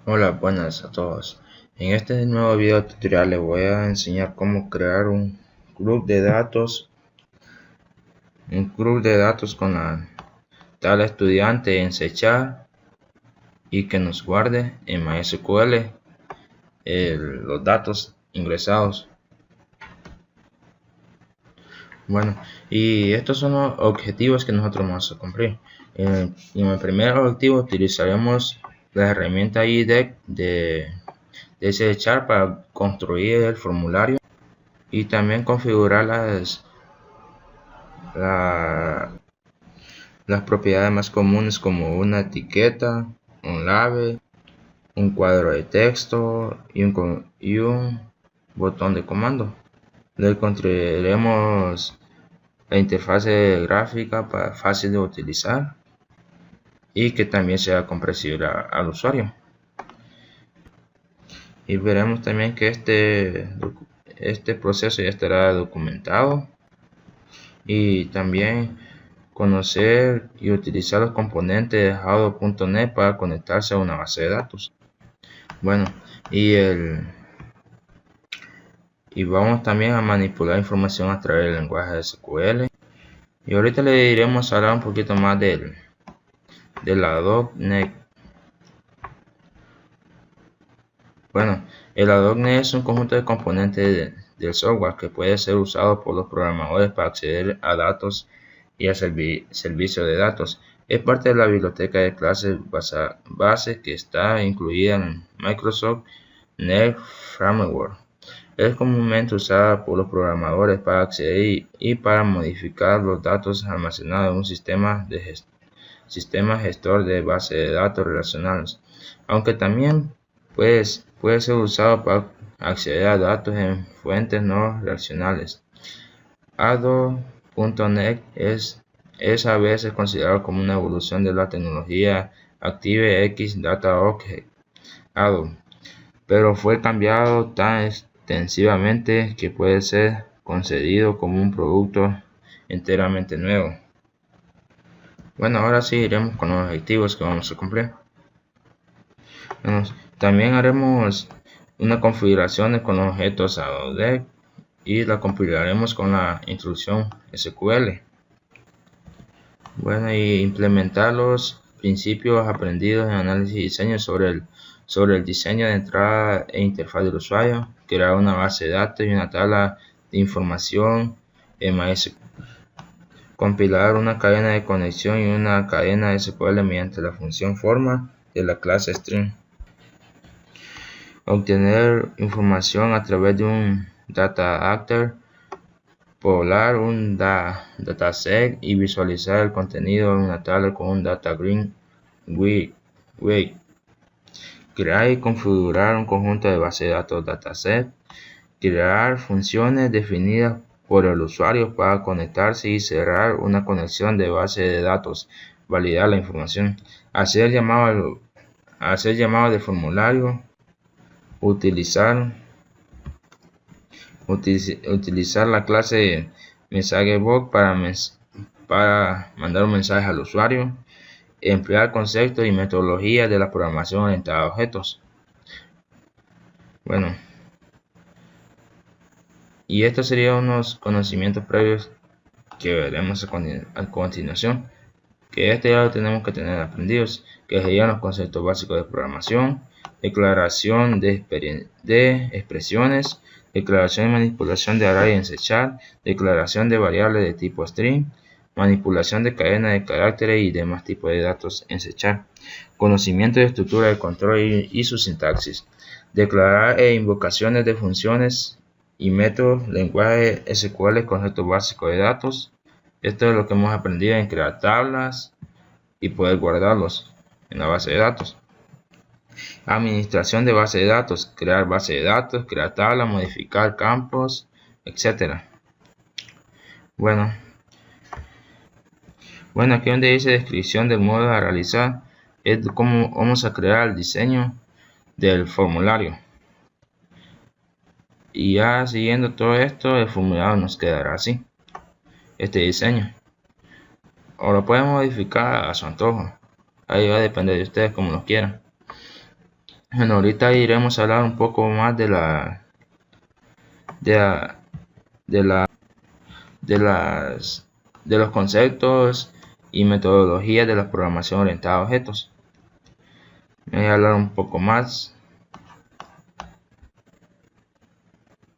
Hola, buenas a todos. En este nuevo video tutorial les voy a enseñar cómo crear un grupo de datos con la tabla estudiante en C# y que nos guarde en MySQL los datos ingresados. Bueno, y estos son los objetivos que nosotros vamos a cumplir. En el primer objetivo utilizaremos la herramienta IDEC de C# para construir el formulario y también configurar las propiedades más comunes como una etiqueta, un label, un cuadro de texto y un botón de comando. Le construiremos la interfase gráfica fácil de utilizar y que también sea comprensible al usuario. Y veremos también que este proceso ya estará documentado, y también conocer y utilizar los componentes de Hado.net para conectarse a una base de datos. Bueno, y vamos también a manipular información a través del lenguaje de SQL. Y ahorita le iremos a hablar un poquito más de la .NET. Bueno, el .NET es un conjunto de componentes del software que puede ser usado por los programadores para acceder a datos y al servicio de datos. Es parte de la biblioteca de clases base que está incluida en Microsoft .NET Framework. Es comúnmente usada por los programadores para acceder y para modificar los datos almacenados en un sistema gestor de bases de datos relacionales, aunque también puede ser usado para acceder a datos en fuentes no relacionales. Hado.net es a veces considerado como una evolución de la tecnología ActiveX Data Object Hado, pero fue cambiado tan extensivamente que puede ser concebido como un producto enteramente nuevo. Bueno, ahora sí iremos con los objetivos que vamos a cumplir. Bueno, también haremos una configuración con los objetos ADODEC y la compilaremos con la instrucción SQL. Bueno, y implementar los principios aprendidos en análisis y diseño sobre el diseño de entrada e interfaz del usuario, crear una base de datos y una tabla de información en MySQL, compilar una cadena de conexión y una cadena SQL mediante la función forma de la clase string, obtener información a través de un data actor, poblar un dataset y visualizar el contenido en una tabla con un data weight, crear y configurar un conjunto de base de datos dataset, crear funciones definidas por el usuario para conectarse y cerrar una conexión de base de datos, validar la información, hacer llamado de formulario, utilizar la clase MessageBox para mandar un mensaje al usuario, emplear conceptos y metodologías de la programación orientada a objetos. Bueno, y estos serían unos conocimientos previos que veremos a continuación, que ya lo tenemos que tener aprendidos, que serían los conceptos básicos de programación, declaración de expresiones, declaración y manipulación de array en C#, declaración de variables de tipo string, manipulación de cadena de caracteres y demás tipos de datos en C#, conocimiento de estructura de control y su sintaxis, declarar invocaciones de funciones y métodos, lenguaje SQL, conceptos básicos de datos. Esto es lo que hemos aprendido en crear tablas y poder guardarlos en la base de datos. Administración de base de datos, crear base de datos, crear tablas, modificar campos, etc. Bueno, aquí donde dice descripción del modo a realizar, es cómo vamos a crear el diseño del formulario. Y ya siguiendo todo esto, el formulario nos quedará así, este diseño. O lo pueden modificar a su antojo, ahí va a depender de ustedes como lo quieran. Bueno, ahorita iremos a hablar un poco más de los conceptos y metodologías de la programación orientada a objetos. Voy a hablar un poco más.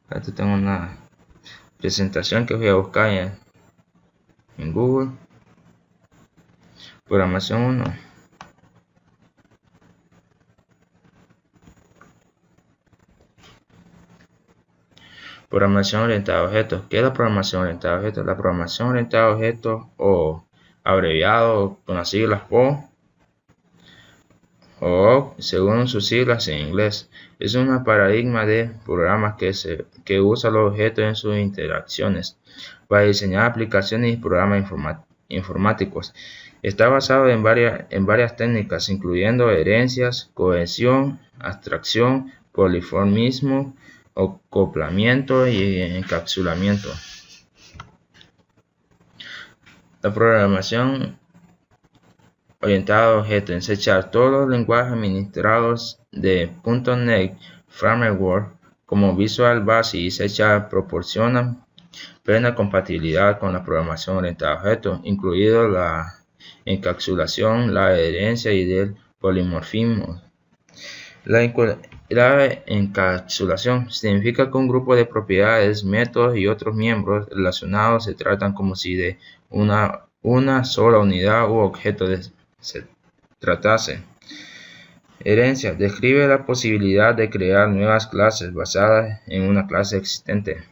Aquí tengo una presentación que voy a buscar en Google. Programación 1. Programación orientada a objetos. ¿Qué es la programación orientada a objetos? La programación orientada a objetos, o abreviado con las siglas o según sus siglas en inglés, es un paradigma de programas que usa los objetos en sus interacciones para diseñar aplicaciones y programas informáticos. Está basado en varias técnicas, incluyendo herencias, cohesión, abstracción, polimorfismo, acoplamiento y encapsulamiento. La programación orientada a objetos en C#, todos los lenguajes administrados de .NET Framework como Visual Basic y C# proporcionan plena compatibilidad con la programación orientada a objetos, incluido la encapsulación, la herencia y el polimorfismo. La encapsulación significa que un grupo de propiedades, métodos y otros miembros relacionados se tratan como si de una sola unidad u objeto se tratase. Herencia describe la posibilidad de crear nuevas clases basadas en una clase existente.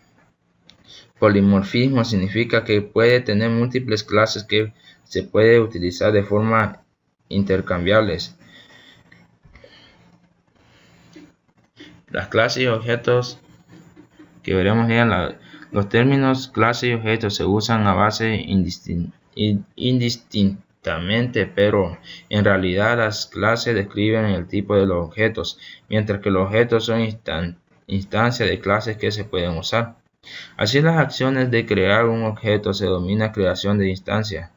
Polimorfismo significa que puede tener múltiples clases que se pueden utilizar de forma intercambiables. Las clases y objetos que veremos ya, los términos clase y objeto se usan a base indistintamente, pero en realidad las clases describen el tipo de los objetos, mientras que los objetos son instancias de clases que se pueden usar. Así, las acciones de crear un objeto se denomina creación de instancia.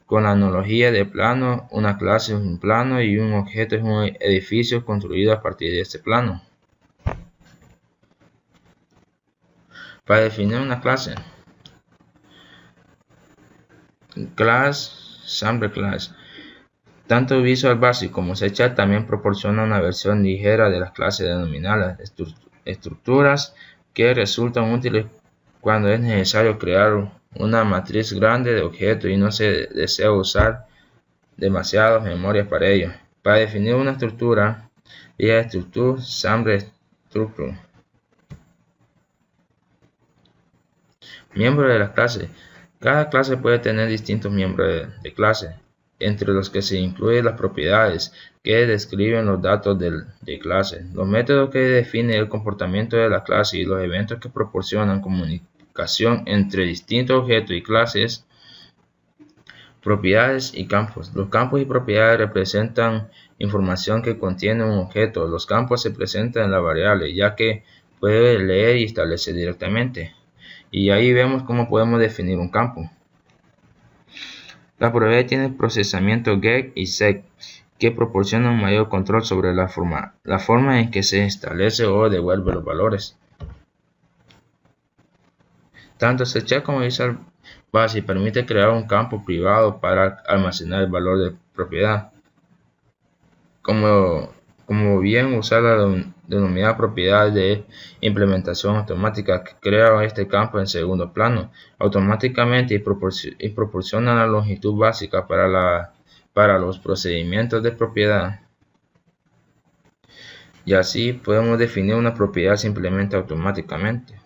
Con la analogía de plano, una clase es un plano y un objeto es un edificio construido a partir de este plano. Para definir una clase, Sample Class. Tanto Visual Basic como C# también proporciona una versión ligera de las clases denominadas estructuras que resultan útiles cuando es necesario crear una matriz grande de objetos y no se desea usar demasiadas memorias para ello. Para definir una estructura, vía Structure, Sample Structure. Miembros de las clases. Cada clase puede tener distintos miembros de clase, entre los que se incluyen las propiedades que describen los datos de clase, los métodos que definen el comportamiento de la clase y los eventos que proporcionan comunicación entre distintos objetos y clases. Propiedades y campos. Los campos y propiedades representan información que contiene un objeto. Los campos se presentan en la variable, ya que puede leer y establecer directamente. Y ahí vemos cómo podemos definir un campo. La propiedad tiene procesamiento get y set, que proporciona un mayor control sobre la forma en que se establece o devuelve los valores. Tanto C# como Visual Basic permite crear un campo privado para almacenar el valor de propiedad. Como bien usar la denominada propiedad de implementación automática, que crea este campo en segundo plano automáticamente y proporciona la longitud básica para los procedimientos de propiedad. Y así podemos definir una propiedad se implementa automáticamente.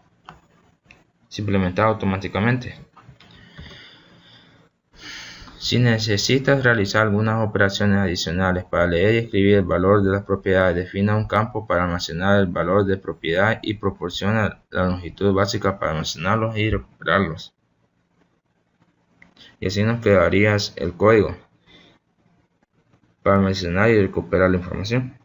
Si necesitas realizar algunas operaciones adicionales para leer y escribir el valor de las propiedades, defina un campo para almacenar el valor de propiedad y proporciona la longitud básica para almacenarlos y recuperarlos. Y así nos quedaría el código para almacenar y recuperar la información.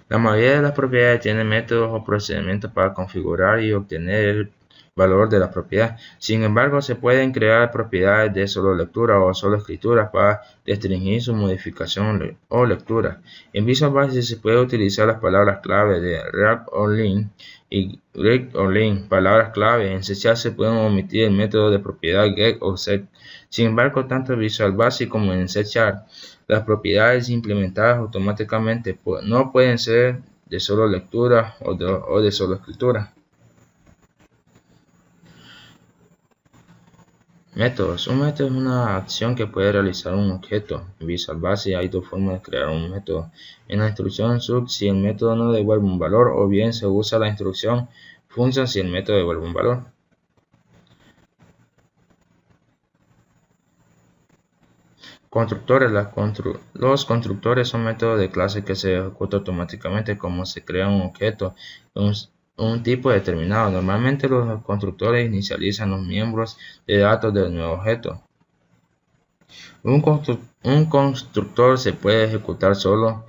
La mayoría de las propiedades tienen métodos o procedimientos para configurar y obtener valor de la propiedad. Sin embargo, se pueden crear propiedades de solo lectura o solo escritura para restringir su modificación o lectura. En Visual Basic se puede utilizar las palabras clave de read o link y read o link. Palabras clave en C# se pueden omitir el método de propiedad get o set. Sin embargo, tanto en Visual Basic como en C#, las propiedades implementadas automáticamente no pueden ser de solo lectura o de solo escritura. Métodos. Un método es una acción que puede realizar un objeto. En Visual Basic hay dos formas de crear un método. En la instrucción sub si el método no devuelve un valor, o bien se usa la instrucción function si el método devuelve un valor. Constructores. Los constructores son métodos de clase que se ejecutan automáticamente como se crea un objeto un tipo determinado. Normalmente los constructores inicializan los miembros de datos del nuevo objeto. Un constructor se puede ejecutar solo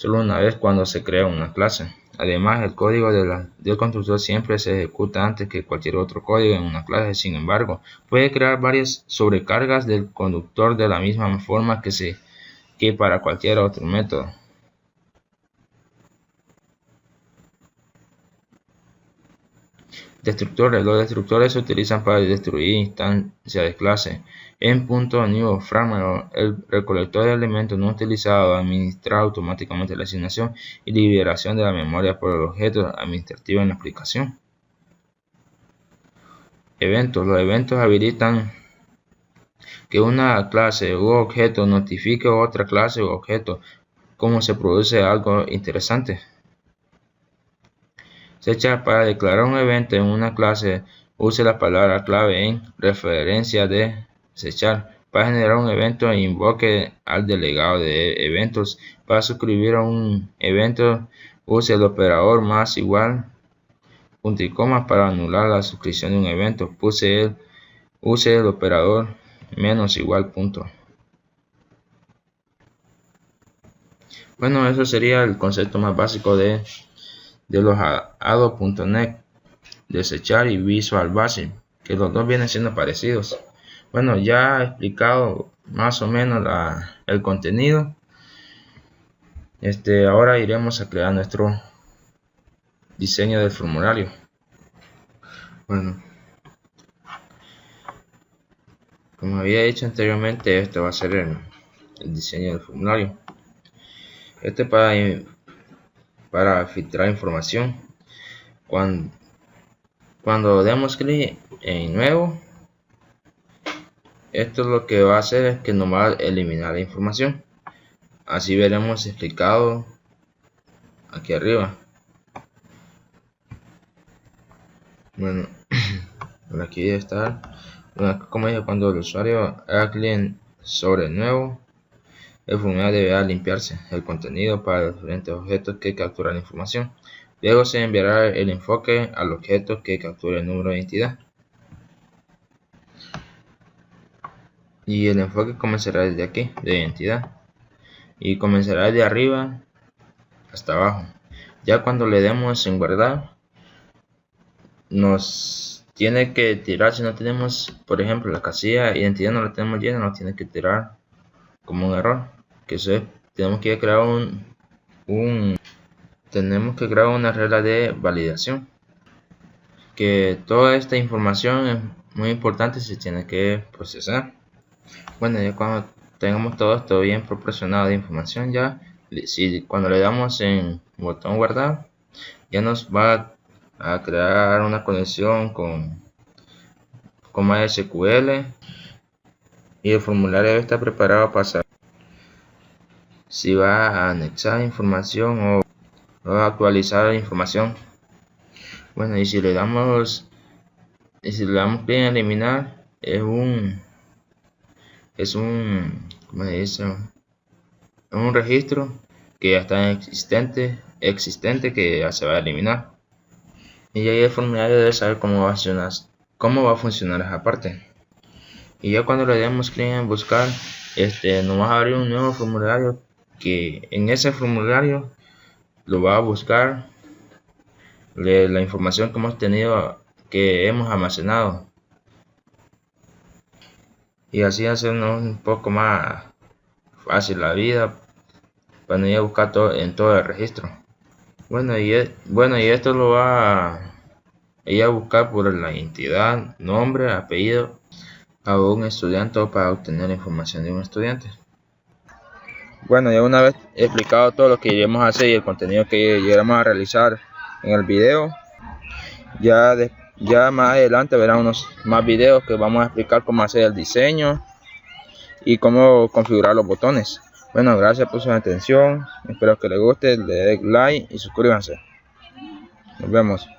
una vez cuando se crea una clase. Además, el código del constructor siempre se ejecuta antes que cualquier otro código en una clase. Sin embargo, puede crear varias sobrecargas del constructor de la misma forma que para cualquier otro método. Destructores. Los destructores se utilizan para destruir instancias de clase. En .new fragment, el recolector de elementos no utilizados administra automáticamente la asignación y liberación de la memoria por el objeto administrativo en la aplicación. Eventos. Los eventos habilitan que una clase u objeto notifique a otra clase u objeto cómo se produce algo interesante. C# para declarar un evento en una clase, use la palabra clave en referencia de C#. Para generar un evento, invoque al delegado de eventos. Para suscribir a un evento, use el operador más igual, punto y coma. Para anular la suscripción de un evento, use el operador menos igual punto. Bueno, eso sería el concepto más básico de los Adobe.NET, de C# y Visual Basic, que los dos vienen siendo parecidos. Bueno, ya he explicado más o menos el contenido. Ahora iremos a crear nuestro diseño del formulario. Bueno, como había dicho anteriormente, este va a ser el diseño del formulario. Para filtrar información. Cuando demos clic en nuevo, esto lo que va a hacer es que nos va a eliminar la información. Así veremos explicado aquí arriba. Bueno, por aquí debe estar. Bueno, como dije, cuando el usuario haga clic sobre nuevo, el formulario deberá limpiarse el contenido para los diferentes objetos que capturan la información. Luego se enviará el enfoque al objeto que capture el número de identidad. Y el enfoque comenzará desde aquí, de identidad. Y comenzará de arriba hasta abajo. Ya cuando le demos en guardar, nos tiene que tirar, si no tenemos, por ejemplo, la casilla identidad no la tenemos llena, nos tiene que tirar como un error. Que eso es, tenemos que crear una regla de validación, que toda esta información es muy importante, se tiene que procesar. Bueno, ya cuando tengamos todo esto bien proporcionado de información, cuando le damos en botón guardar, ya nos va a crear una conexión con MySQL y el formulario debe estar preparado para saber si va a anexar información o va a actualizar información. Bueno, y si le damos clic en eliminar, es un registro que ya está existente que ya se va a eliminar. Y ahí el formulario debe saber cómo va a funcionar esa parte. Y ya cuando le demos clic en buscar, nos va a abrir un nuevo formulario, que en ese formulario lo va a buscar la información que hemos tenido que hemos almacenado, y así hacernos un poco más fácil la vida para ir a buscar todo en todo el registro. Bueno, y esto lo va a ir a buscar por la entidad, nombre, apellido a un estudiante o para obtener información de un estudiante. Bueno, ya una vez explicado todo lo que iremos a hacer y el contenido que llegaremos a realizar en el video, ya más adelante verán unos más videos que vamos a explicar cómo hacer el diseño y cómo configurar los botones. Bueno, gracias por su atención, espero que les guste, le den like y suscríbanse. Nos vemos.